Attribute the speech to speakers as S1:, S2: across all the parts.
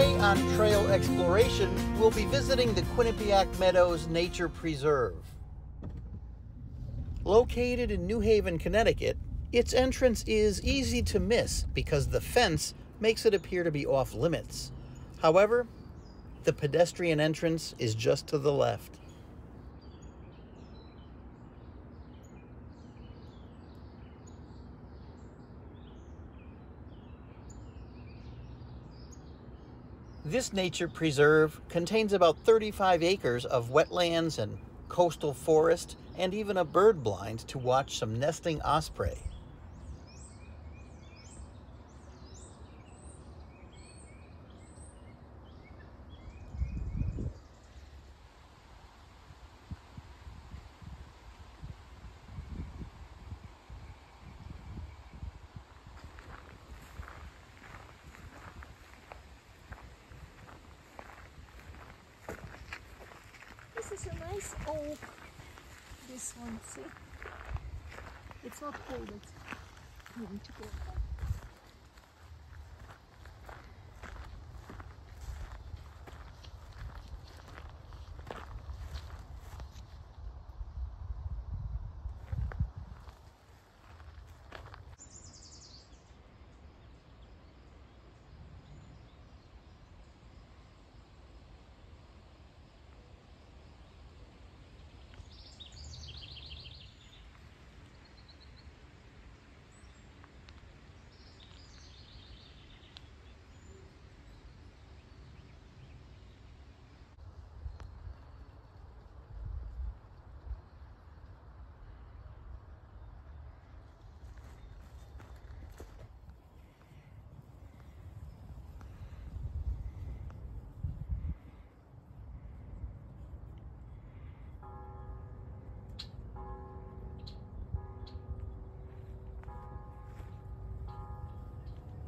S1: Today on Trail Exploration, we'll be visiting the Quinnipiac Meadows Nature Preserve. Located in New Haven, Connecticut, its entrance is easy to miss because the fence makes it appear to be off limits. However, the pedestrian entrance is just to the left. This nature preserve contains about 35 acres of wetlands and coastal forest, and even a bird blind to watch some nesting osprey.
S2: This is a nice oak, this one, see? It's not cold, it's going to go.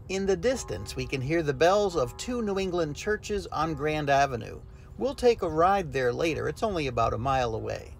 S1: In the distance, we can hear the bells of two New England churches on Grand Avenue. We'll take a ride there later. It's only about a mile away.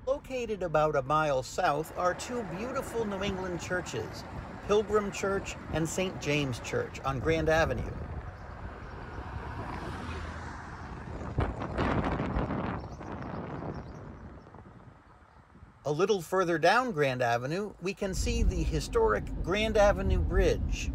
S1: Located about a mile south are two beautiful New England churches, Pilgrim Church and St. James Church on Grand Avenue. A little further down Grand Avenue, we can see the historic Grand Avenue Bridge.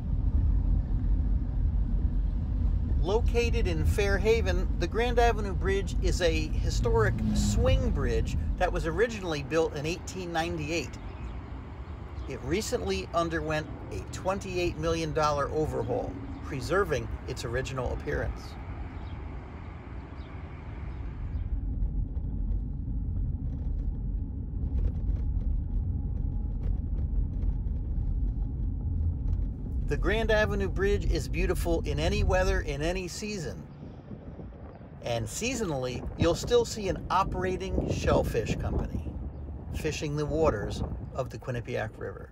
S1: Located in Fairhaven, the Grand Avenue Bridge is a historic swing bridge that was originally built in 1898. It recently underwent a $28 million overhaul, preserving its original appearance. The Grand Avenue Bridge is beautiful in any weather, in any season. And seasonally, you'll still see an operating shellfish company fishing the waters of the Quinnipiac River.